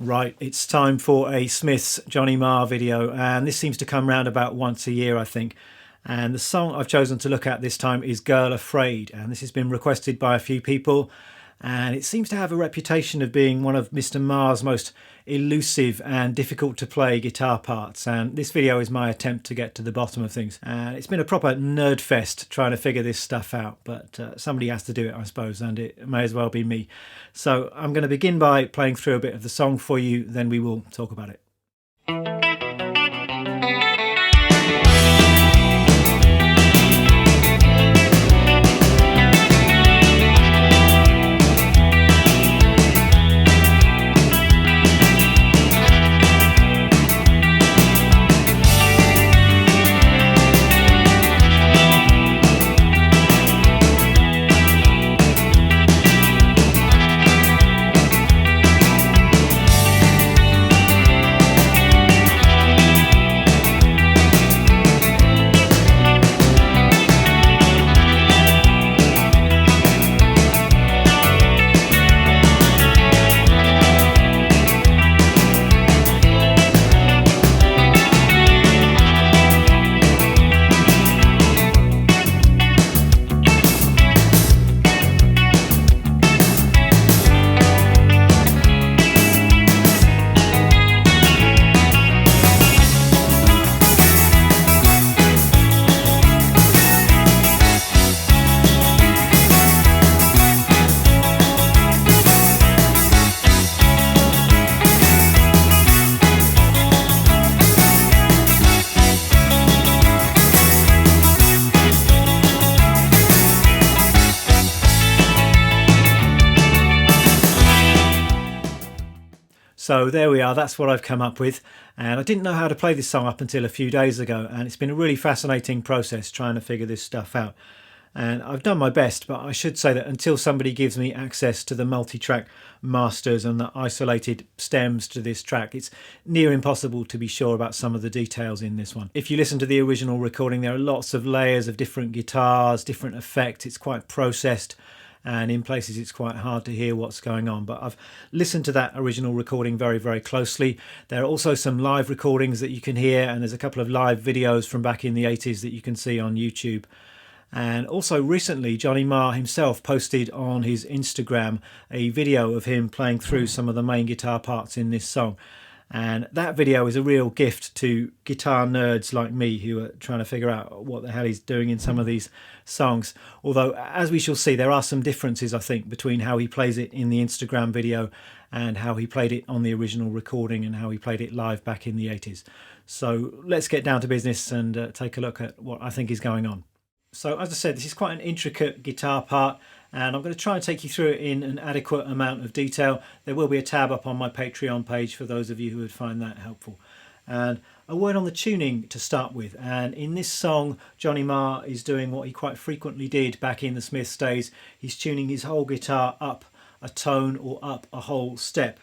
Right, it's time for a Smith's Johnny Marr video, and this seems to come round about once a year, I think. And the song I've chosen to look at this time is Girl Afraid, and this has been requested by a few people, and it seems to have a reputation of being one of Mr. Marr's most elusive and difficult to play guitar parts, and this video is my attempt to get to the bottom of things. And it's been a proper nerd fest trying to figure this stuff out, but somebody has to do it, I suppose, and it may as well be me. So I'm going to begin by playing through a bit of the song for you, then we will talk about it. So there we are, that's what I've come up with, and I didn't know how to play this song up until a few days ago, and it's been a really fascinating process trying to figure this stuff out. And I've done my best, but I should say that until somebody gives me access to the multi-track masters and the isolated stems to this track, it's near impossible to be sure about some of the details in this one. If you listen to the original recording, there are lots of layers of different guitars, different effects, it's quite processed, and in places it's quite hard to hear what's going on. But I've listened to that original recording very, very closely. There are also some live recordings that you can hear, and there's a couple of live videos from back in the 80s that you can see on YouTube. And also recently Johnny Marr himself posted on his Instagram a video of him playing through some of the main guitar parts in this song. And that video is a real gift to guitar nerds like me who are trying to figure out what the hell he's doing in some of these songs. Although, as we shall see, there are some differences, I think, between how he plays it in the Instagram video and how he played it on the original recording and how he played it live back in the 80s. So let's get down to business and take a look at what I think is going on. So as I said, this is quite an intricate guitar part, and I'm going to try and take you through it in an adequate amount of detail. There will be a tab up on my Patreon page for those of you who would find that helpful. And a word on the tuning to start with. And in this song, Johnny Marr is doing what he quite frequently did back in the Smiths days. He's tuning his whole guitar up a tone or up a whole step.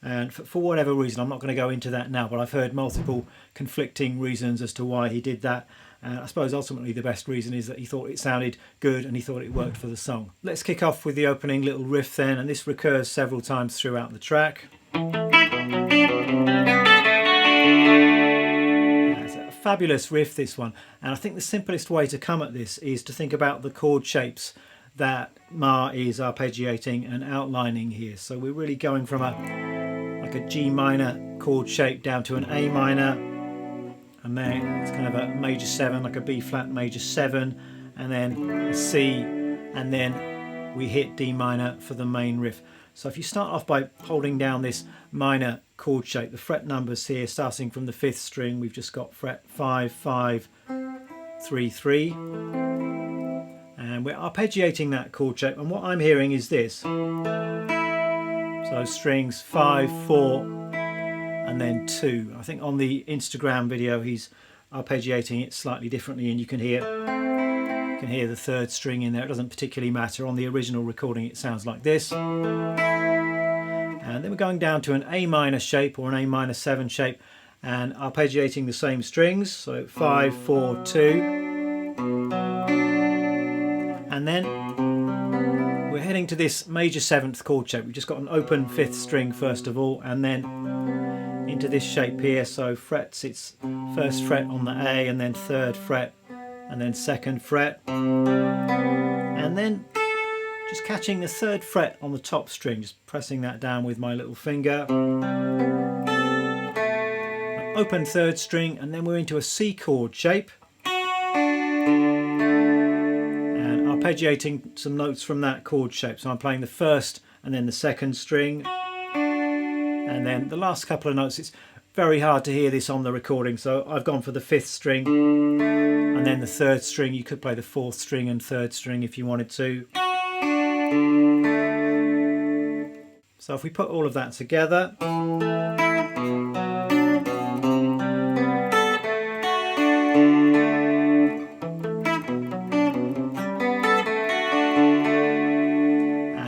And for whatever reason, I'm not going to go into that now, but I've heard multiple conflicting reasons as to why he did that. I suppose ultimately the best reason is that he thought it sounded good and he thought it worked for the song. Let's kick off with the opening little riff then, and this recurs several times throughout the track. It's a fabulous riff, this one, and I think the simplest way to come at this is to think about the chord shapes that Marr is arpeggiating and outlining here. So we're really going from like a G minor chord shape down to an A minor, and then it's kind of a major 7, like a B flat major 7, and then a C, and then we hit D minor for the main riff. So if you start off by holding down this minor chord shape, the fret numbers here starting from the 5th string, we've just got fret 5, 5, 3, 3, and we're arpeggiating that chord shape, and what I'm hearing is this. So strings 5, 4, and then 2. I think on the Instagram video he's arpeggiating it slightly differently, and you can hear the 3rd string in there. It doesn't particularly matter. On the original recording it sounds like this. And then we're going down to an A minor shape or an A minor 7 shape and arpeggiating the same strings. So 5, 4, 2. And then we're heading into this major 7th chord shape. We've just got an open 5th string first of all, and then into this shape here. So frets, it's 1st fret on the A, and then 3rd fret, and then 2nd fret, and then just catching the 3rd fret on the top string, just pressing that down with my little finger. Open 3rd string, and then we're into a C chord shape, and arpeggiating some notes from that chord shape. So I'm playing the 1st and then the 2nd string, and then the last couple of notes. It's very hard to hear this on the recording, so I've gone for the 5th string and then the 3rd string. You could play the 4th string and 3rd string if you wanted to. So if we put all of that together, and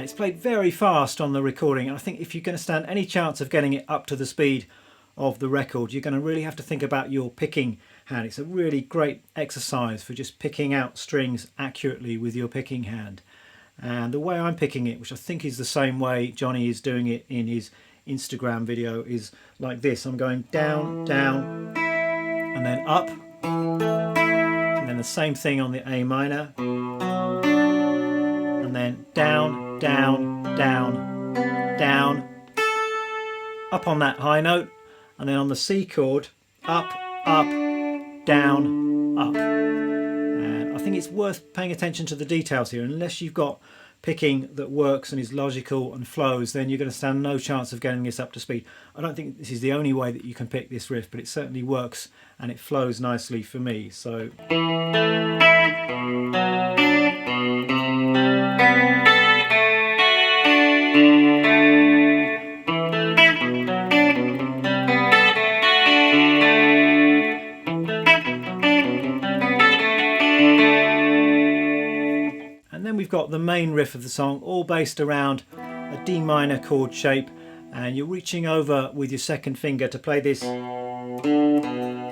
it's played very fast on the recording. I think if you're going to stand any chance of getting it up to the speed of the record, you're going to really have to think about your picking hand. It's a really great exercise for just picking out strings accurately with your picking hand. And the way I'm picking it, which I think is the same way Johnny is doing it in his Instagram video, is like this. I'm going down, down, and then up, and then the same thing on the A minor, and then down, down, down, down, up on that high note, and then on the C chord, up, up, down, up. And I think it's worth paying attention to the details here. Unless you've got picking that works and is logical and flows, then you're going to stand no chance of getting this up to speed. I don't think this is the only way that you can pick this riff, but it certainly works and it flows nicely for me. So we've got the main riff of the song, all based around a D minor chord shape, and you're reaching over with your 2nd finger to play this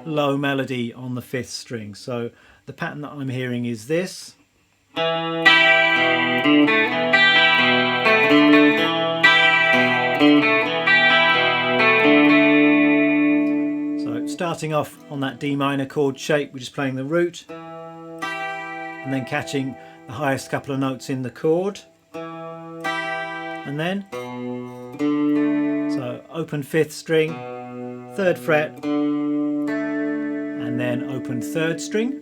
low melody on the 5th string. So the pattern that I'm hearing is this. So starting off on that D minor chord shape, we're just playing the root, and then catching the highest couple of notes in the chord, and then so open 5th string, 3rd fret, and then open 3rd string,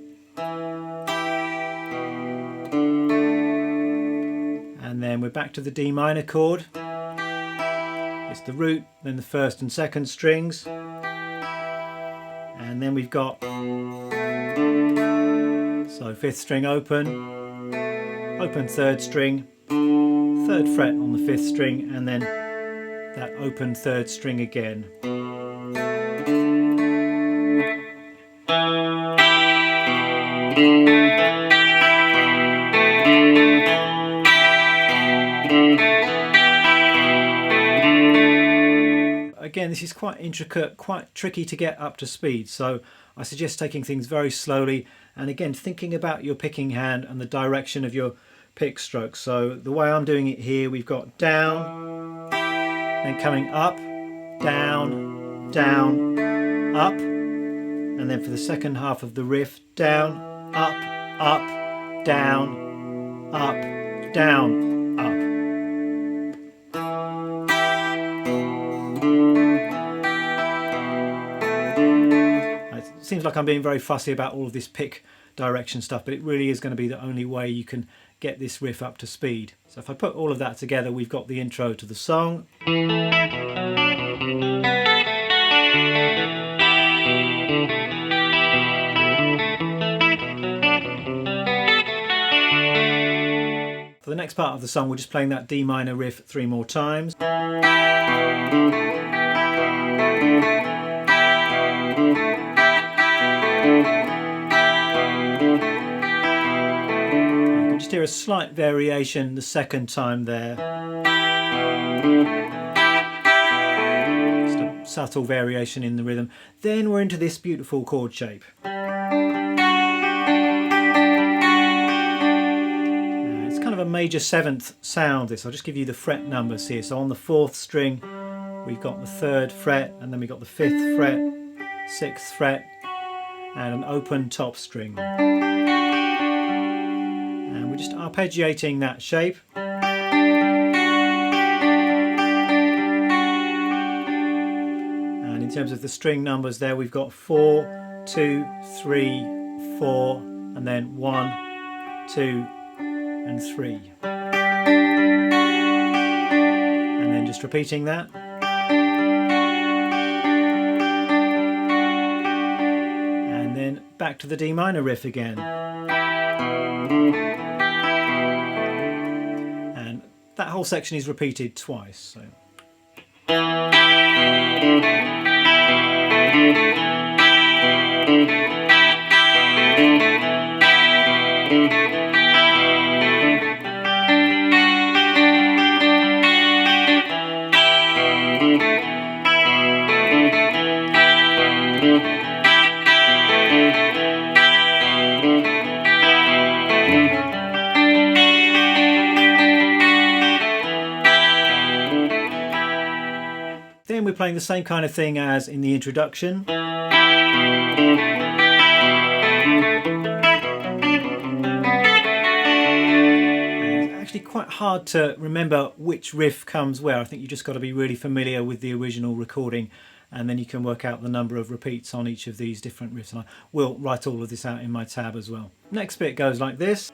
and then we're back to the D minor chord. It's the root, then the 1st and 2nd strings, and then we've got so 5th string open, open 3rd string, 3rd fret on the 5th string, and then that open 3rd string again. Again, this is quite intricate, quite tricky to get up to speed, so I suggest taking things very slowly, and again thinking about your picking hand and the direction of your pick stroke. So the way I'm doing it here, we've got down, then coming up, down, down, up, and then for the second half of the riff, down, up, up, down, up, down, up. It seems like I'm being very fussy about all of this pick direction stuff, but it really is going to be the only way you can get this riff up to speed. So if I put all of that together, we've got the intro to the song. For the next part of the song, we're just playing that D minor riff 3 more times. Just hear a slight variation the second time there. Just a subtle variation in the rhythm. Then we're into this beautiful chord shape. It's kind of a major 7th sound, this. I'll just give you the fret numbers here. So on the 4th string we've got the 3rd fret, and then we've got the 5th fret, 6th fret, and an open top string. And we're just arpeggiating that shape. And in terms of the string numbers there, we've got 4, 2, 3, 4, and then 1, 2, and 3. And then just repeating that. And then back to the D minor riff again. And that whole section is repeated twice. So. Then we're playing the same kind of thing as in the introduction. It's actually quite hard to remember which riff comes where. I think you just got to be really familiar with the original recording, and then you can work out the number of repeats on each of these different riffs. And I will write all of this out in my tab as well. Next bit goes like this.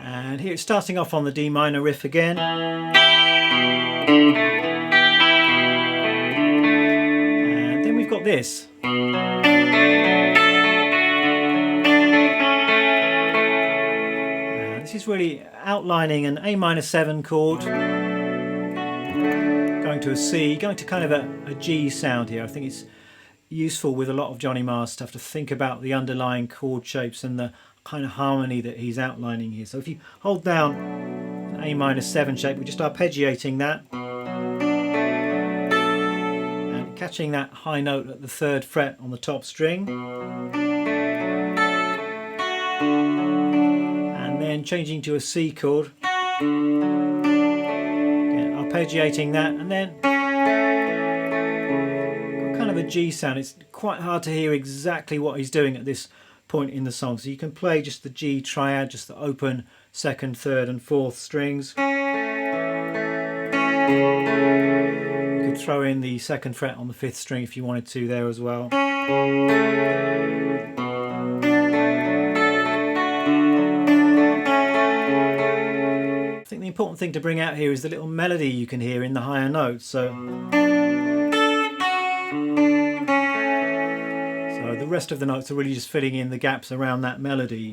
And here it's starting off on the D minor riff again. And then we've got this. This is really outlining an A minor 7 chord, going to a C, going to kind of a G sound here. I think it's useful with a lot of Johnny Marr stuff to think about the underlying chord shapes and the kind of harmony that he's outlining here. So if you hold down an A minor 7 shape, we're just arpeggiating that and catching that high note at the 3rd fret on the top string, and then changing to a C chord, again, arpeggiating that, and then got kind of a G sound. It's quite hard to hear exactly what he's doing at this point in the song, so you can play just the G triad, just the open 2nd, 3rd and 4th strings. You could throw in the 2nd fret on the 5th string if you wanted to there as well. I think the important thing to bring out here is the little melody you can hear in the higher notes. So the rest of the notes are really just filling in the gaps around that melody.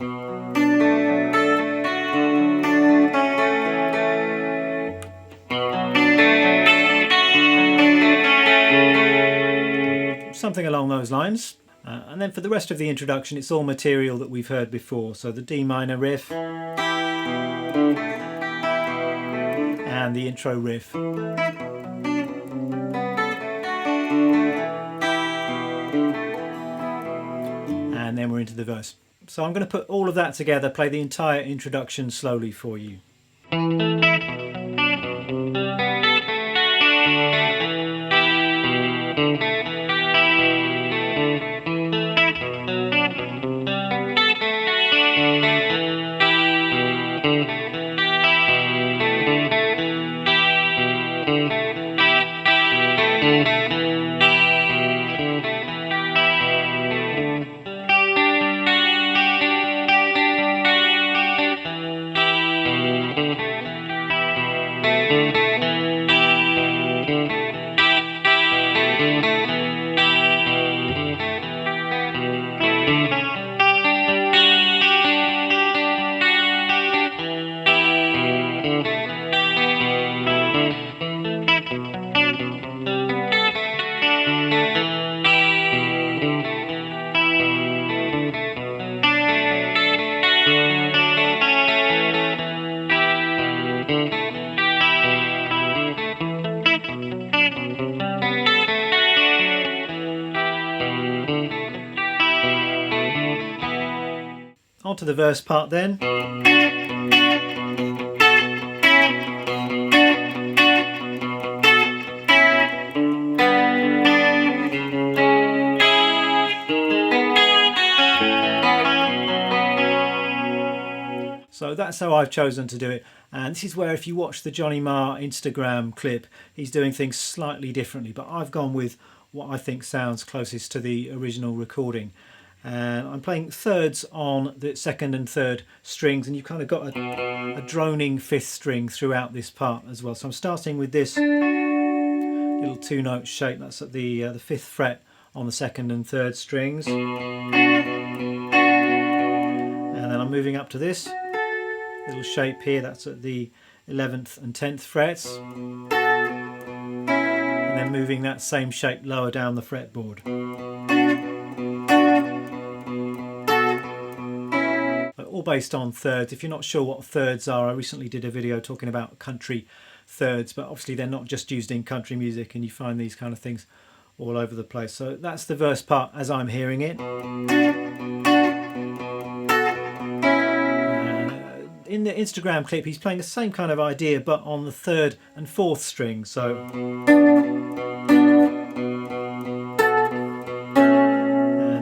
Something along those lines. And then for the rest of the introduction, it's all material that we've heard before. So the D minor riff and the intro riff. And then we're into the verse. So I'm going to put all of that together, play the entire introduction slowly for you. On to the verse part then. So that's how I've chosen to do it, and this is where, if you watch the Johnny Marr Instagram clip, he's doing things slightly differently, but I've gone with what I think sounds closest to the original recording. And I'm playing thirds on the second and third strings, and you've kind of got a droning fifth string throughout this part as well. So I'm starting with this little two-note shape. That's at the fifth fret on the second and third strings, and then I'm moving up to this little shape here. That's at the 11th and 10th frets, and then moving that same shape lower down the fretboard. All based on thirds. If you're not sure what thirds are, I recently did a video talking about country thirds, but obviously they're not just used in country music, and you find these kind of things all over the place. So that's the verse part as I'm hearing it. In the Instagram clip, he's playing the same kind of idea, but on the third and fourth string. So and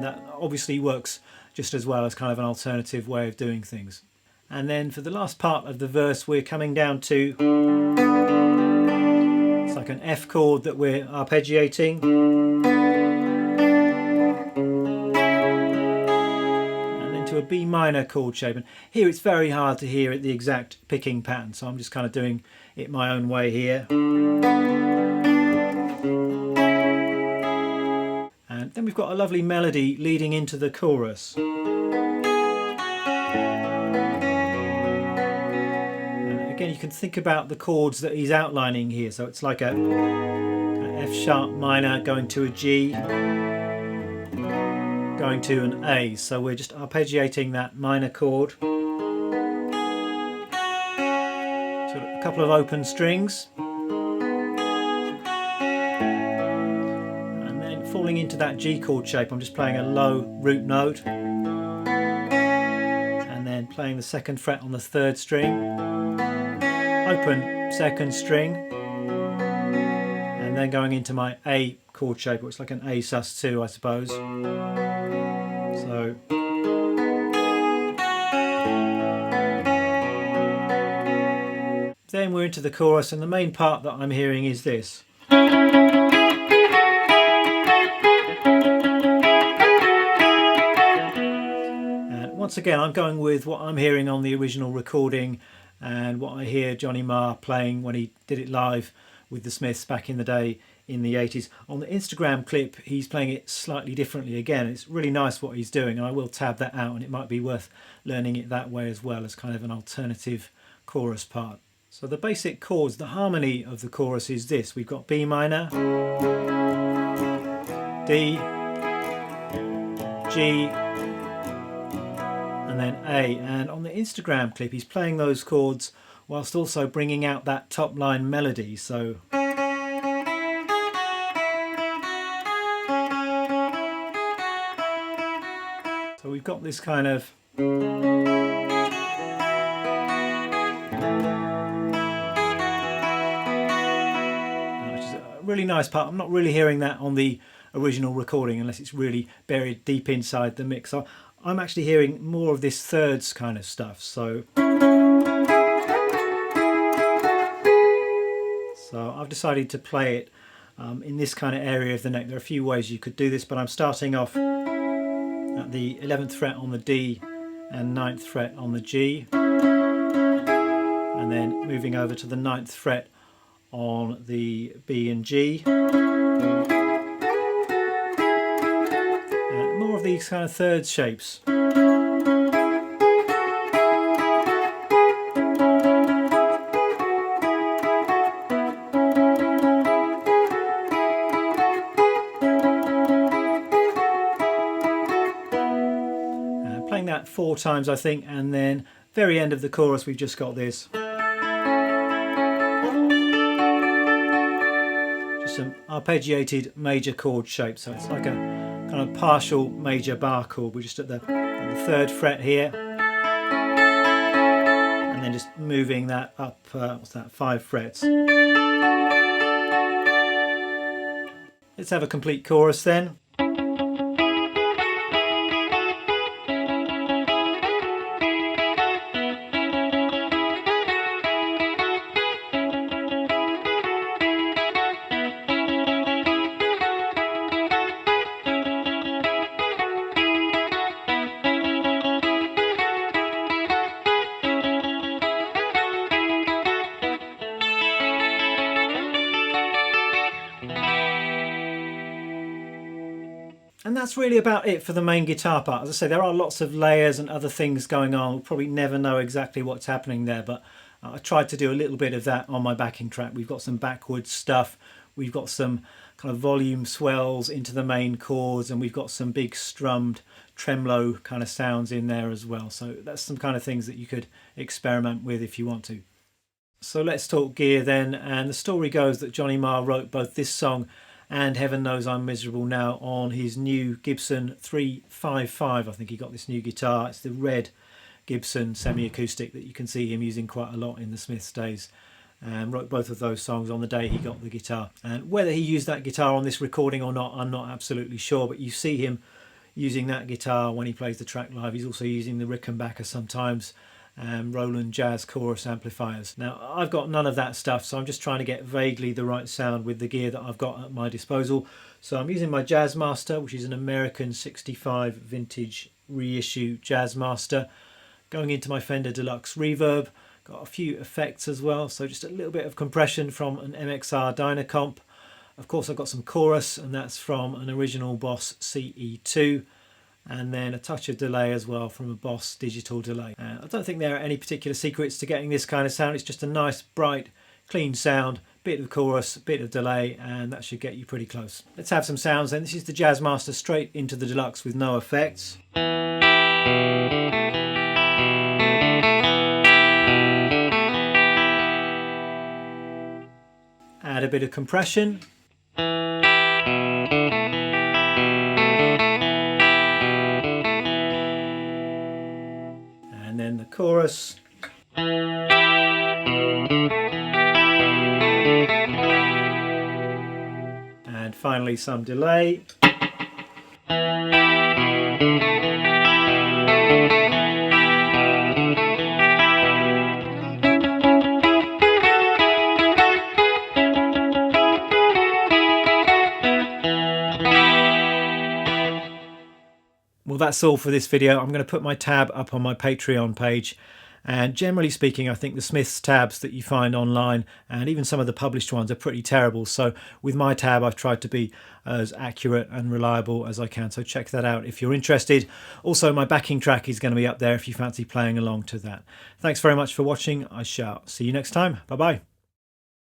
that obviously works just as well as kind of an alternative way of doing things. And then for the last part of the verse, we're coming down to, it's like an F chord that we're arpeggiating, and then to a B minor chord shape. And here it's very hard to hear the exact picking pattern, so I'm just kind of doing it my own way here. And then we've got a lovely melody leading into the chorus. And again, you can think about the chords that he's outlining here. So it's like an F sharp minor going to a G, going to an A. So we're just arpeggiating that minor chord. So a couple of open strings. Falling into that G chord shape, I'm just playing a low root note, and then playing the second fret on the third string, open second string, and then going into my A chord shape, which is like an A sus2, I suppose. So then we're into the chorus, and the main part that I'm hearing is this. Once again, I'm going with what I'm hearing on the original recording and what I hear Johnny Marr playing when he did it live with the Smiths back in the day in the 80s. On the Instagram clip, he's playing it slightly differently again. It's really nice what he's doing, and I will tab that out, and it might be worth learning it that way as well, as kind of an alternative chorus part. So the basic chords, the harmony of the chorus is this. We've got B minor, D, G, and then A. And on the Instagram clip, he's playing those chords whilst also bringing out that top line melody. So we've got this kind of which is a really nice part. I'm not really hearing that on the original recording unless it's really buried deep inside the mix. So I'm actually hearing more of this thirds kind of stuff. So I've decided to play it in this kind of area of the neck. There are a few ways you could do this, but I'm starting off at the 11th fret on the D and 9th fret on the G, and then moving over to the 9th fret on the B and G. More of these kind of thirds shapes. Playing that 4 times, I think, and then very end of the chorus we've just got this. Just some arpeggiated major chord shapes, so it's like a kind of partial major bar chord. We're just at the 3rd fret here, and then just moving that up, what's that, 5 frets. Let's have a complete chorus then. And that's really about it for the main guitar part. As I say, there are lots of layers and other things going on. We'll probably never know exactly what's happening there, but I tried to do a little bit of that on my backing track. We've got some backwards stuff. We've got some kind of volume swells into the main chords, and we've got some big strummed tremolo kind of sounds in there as well. So that's some kind of things that you could experiment with if you want to. So let's talk gear then. And the story goes that Johnny Marr wrote both this song and Heaven Knows I'm Miserable Now on his new Gibson 355. I think he got this new guitar. It's the red Gibson semi-acoustic that you can see him using quite a lot in the Smiths days. And wrote both of those songs on the day he got the guitar. And whether he used that guitar on this recording or not, I'm not absolutely sure, but you see him using that guitar when he plays the track live. He's also using the Rickenbacker sometimes, and Roland Jazz chorus amplifiers. Now, I've got none of that stuff, so I'm just trying to get vaguely the right sound with the gear that I've got at my disposal. So I'm using my Jazzmaster, which is an American 65 vintage reissue Jazzmaster. Going into my Fender Deluxe Reverb, got a few effects as well, so just a little bit of compression from an MXR Dynacomp. Of course, I've got some chorus, and that's from an original Boss CE2. And then a touch of delay as well from a Boss digital delay. I don't think there are any particular secrets to getting this kind of sound. It's just a nice, bright, clean sound, bit of chorus, bit of delay, and that should get you pretty close. Let's have some sounds then. This is the Jazzmaster straight into the Deluxe with no effects. Add a bit of compression. And then the chorus. And finally some delay. Well, that's all for this video. I'm going to put my tab up on my Patreon page, and generally speaking I think the Smiths tabs that you find online and even some of the published ones are pretty terrible, so with my tab I've tried to be as accurate and reliable as I can, so check that out if you're interested. Also, my backing track is going to be up there if you fancy playing along to that. Thanks very much for watching. I shall see you next time. Bye bye.